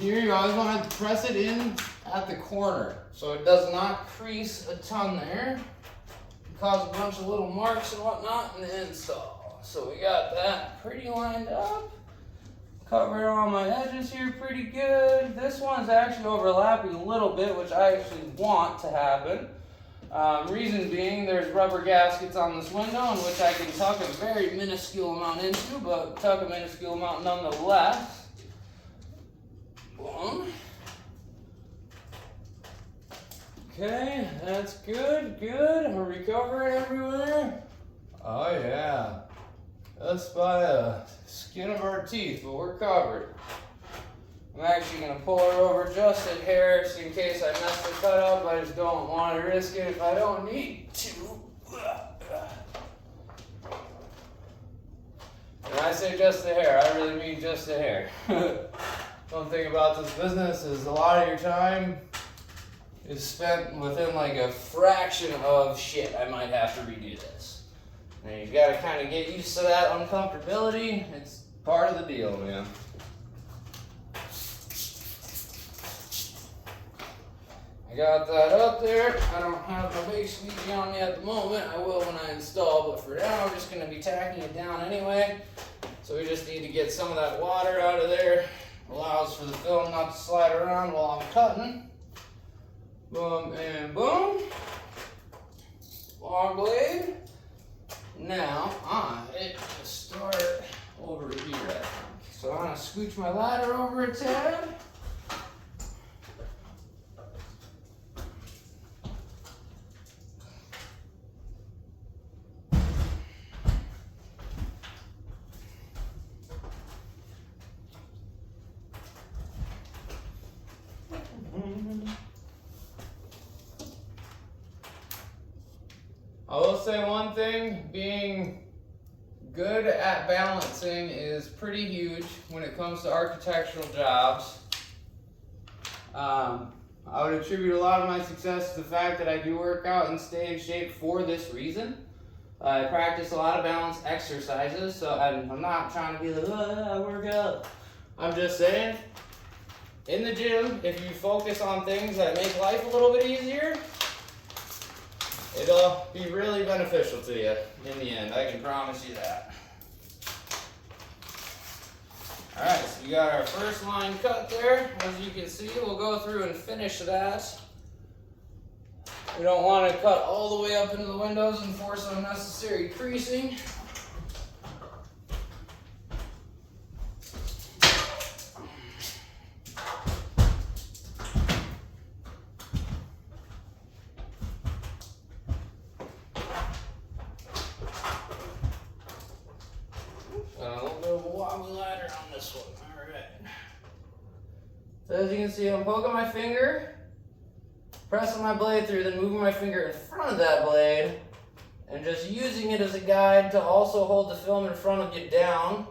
here you always want to press it in at the corner so it does not crease a ton there. Cause a bunch of little marks and whatnot in the install. So we got that pretty lined up. Covering all my edges here pretty good. This one's actually overlapping a little bit, which I actually want to happen. Reason being, there's rubber gaskets on this window in which I can tuck a very minuscule amount into, but tuck a minuscule amount nonetheless. Boom. Okay, that's good, good. We're recovering everywhere. Oh yeah. Just by the skin of our teeth, but we're covered. I'm actually gonna pull her over just a hair, just in case I mess the cut up. I just don't want to risk it if I don't need to. When I say just a hair, I really mean just a hair. One thing about this business is a lot of your time is spent within like a fraction of shit. I might have to redo this. And you've got to kind of get used to that uncomfortability. It's part of the deal, man. I got that up there. I don't have my big squeegee on me at the moment. I will when I install, but for now I'm just going to be tacking it down anyway. So we just need to get some of that water out of there. Allows for the film not to slide around while I'm cutting. Boom and boom. Long blade. Now I start over here, I think. So I'm gonna scooch my ladder over a tad. I will say one thing, being good at balancing is pretty huge when it comes to architectural jobs. I would attribute a lot of my success to the fact that I do work out and stay in shape for this reason. I practice a lot of balance exercises, so I'm not trying to be like, oh, I work out. I'm just saying, in the gym, if you focus on things that make life a little bit easier, it'll be really beneficial to you in the end. I can promise you that. Alright, so we got our first line cut there. As you can see, we'll go through and finish that. We don't want to cut all the way up into the windows and force unnecessary creasing. So as you can see, I'm poking my finger, pressing my blade through, then moving my finger in front of that blade, and just using it as a guide to also hold the film in front of you down.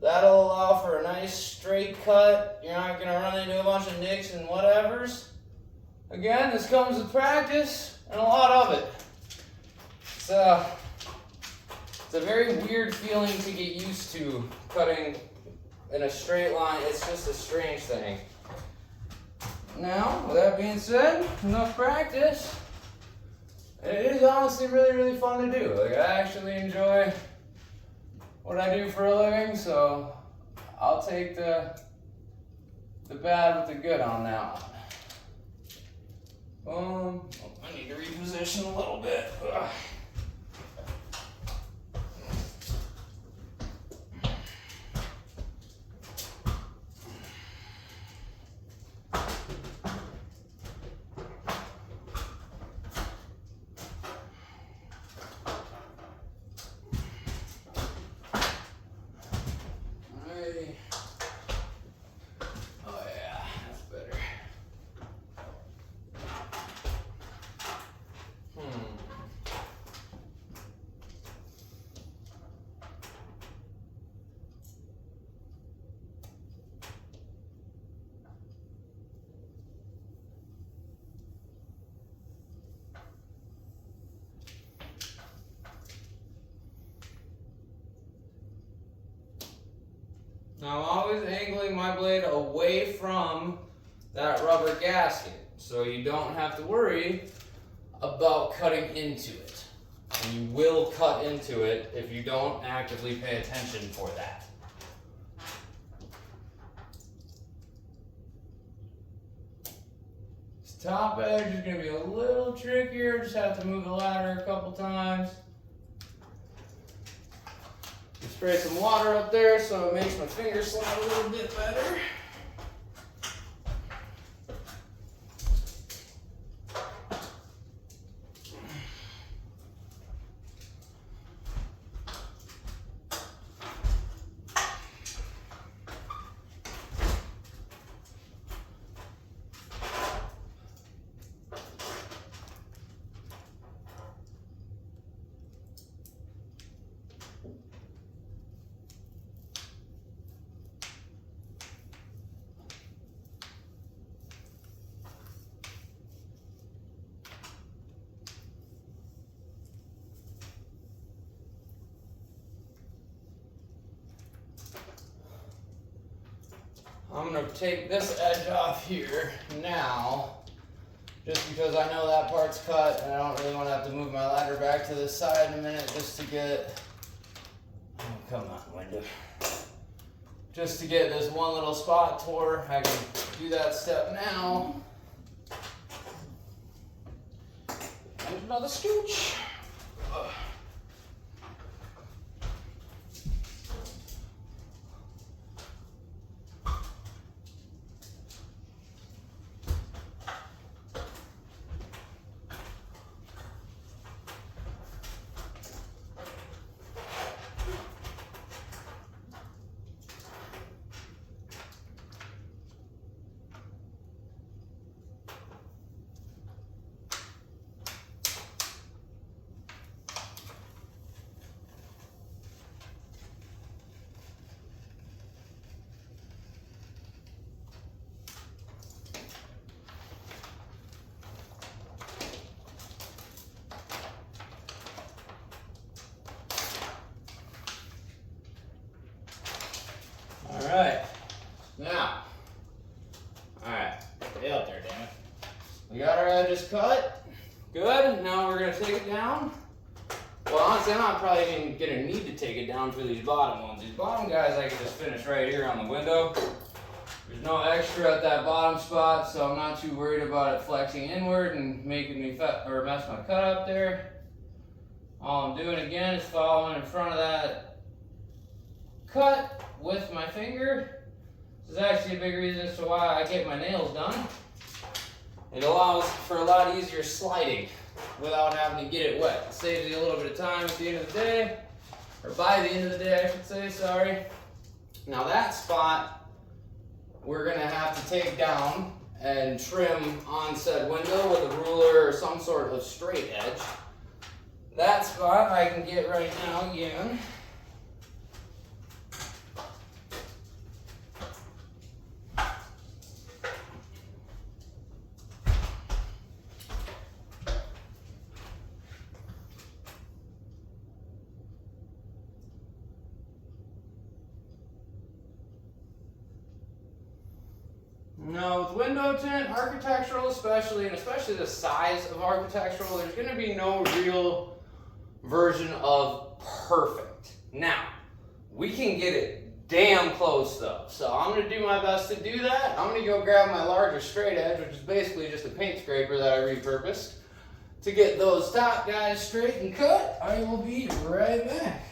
That'll allow for a nice straight cut. You're not going to run into a bunch of nicks and whatevers. Again, this comes with practice and a lot of it. It's a very weird feeling to get used to cutting in a straight line. It's just a strange thing. Now, with that being said, enough practice. It is honestly really, really fun to do. Like, I actually enjoy what I do for a living, so I'll take the bad with the good on that one. Oh, I need to reposition a little bit. Ugh. Now I'm always angling my blade away from that rubber gasket, so you don't have to worry about cutting into it. And you will cut into it if you don't actively pay attention for that. This top edge is going to be a little trickier, just have to move the ladder a couple times. Spray some water up there so it makes my finger slide a little bit better. I'm going to take this edge off here now, just because I know that part's cut and I don't really want to have to move my ladder back to the side in a minute just to get, oh, come on, window. Just to get this one little spot tore. I can do that step now. And another scooch. Alright, now, stay up there, damn it. We got our edges cut, good, now we're going to take it down. Well, honestly, I'm not probably even going to need to take it down for these bottom ones. These bottom guys I can just finish right here on the window. There's no extra at that bottom spot, so I'm not too worried about it flexing inward and making me mess my cut up there. All I'm doing again is following in front of that cut with my finger. This is actually a big reason as to why I get my nails done. It allows for a lot easier sliding without having to get it wet. It saves you a little bit of time at the end of the day, or by the end of the day I should say, sorry. Now that spot we're going to have to take down and trim on said window with a ruler or some sort of straight edge. That spot I can get right now again. No, with window tint, architectural especially, and especially the size of architectural, there's going to be no real version of perfect. Now, we can get it damn close though, so I'm going to do my best to do that. I'm going to go grab my larger straight edge, which is basically just a paint scraper that I repurposed. To get those top guys straight and cut, I will be right back.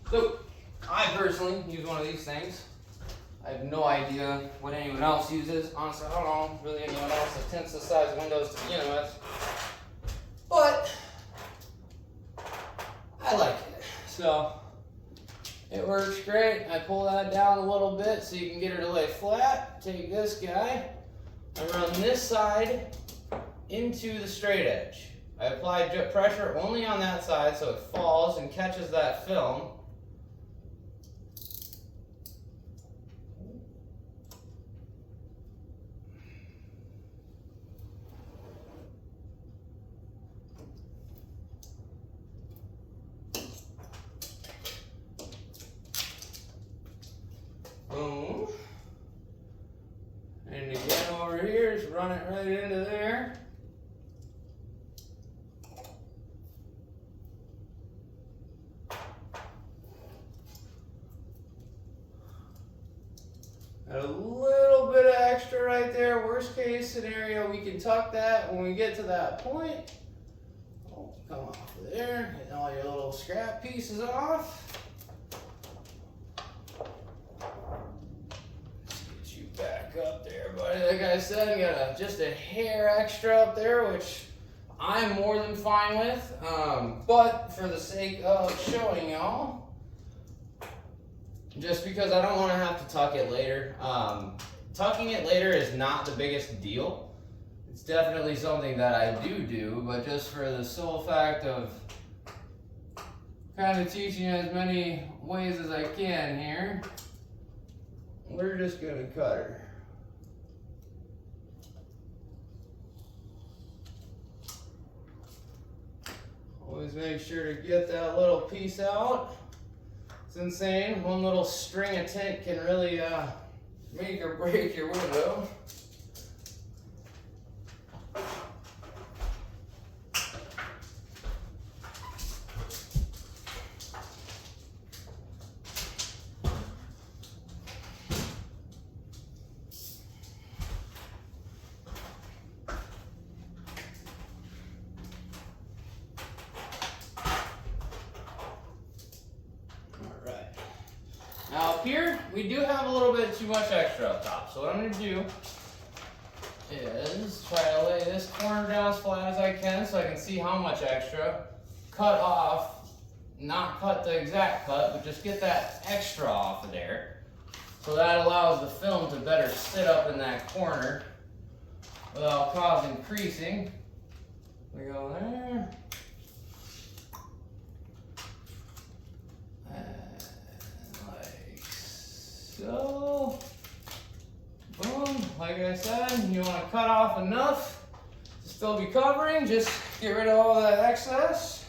So, I personally use one of these things. I have no idea what anyone else uses. Honestly, I don't know really anyone else that tints this size windows to begin with. But, like it. So it works great. I pull that down a little bit so you can get her to lay flat. Take this guy and run this side into the straight edge. I apply pressure only on that side so it falls and catches that film. Boom. And again over here, just run it right into there. A little bit of extra right there. Worst case scenario, we can tuck that when we get to that point. Oh, come off of there. Get all your little scrap pieces off. Let's get you back up there, buddy. Like I said, got just a hair extra up there, which I'm more than fine with. But for the sake of showing y'all, just because I don't want to have to tuck it later. Tucking it later is not the biggest deal. It's definitely something that I do, but just for the sole fact of kind of teaching you as many ways as I can here, we're just going to cut her. Always make sure to get that little piece out. It's insane. One little string of tint can really make or break your window. Now up here, we do have a little bit too much extra up top. So what I'm going to do is try to lay this corner down as flat as I can so I can see how much extra. Cut off, not cut the exact cut, but just get that extra off of there. So that allows the film to better sit up in that corner without causing creasing. We go there. So, boom, like I said, you want to cut off enough to still be covering, just get rid of all that excess.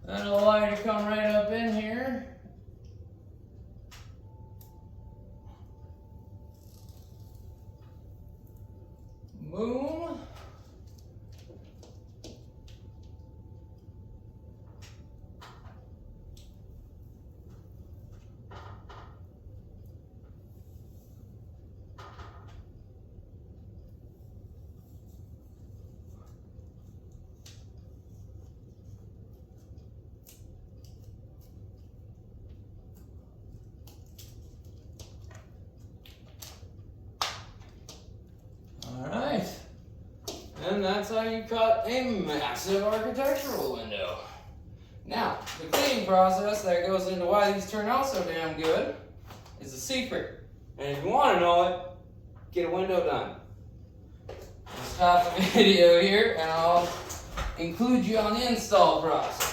That'll allow you to come right up in here. Boom. And that's how you cut a massive architectural window. Now, the cleaning process that goes into why these turn out so damn good is a secret. And if you want to know it, get a window done. I'll stop the video here and I'll include you on the install process.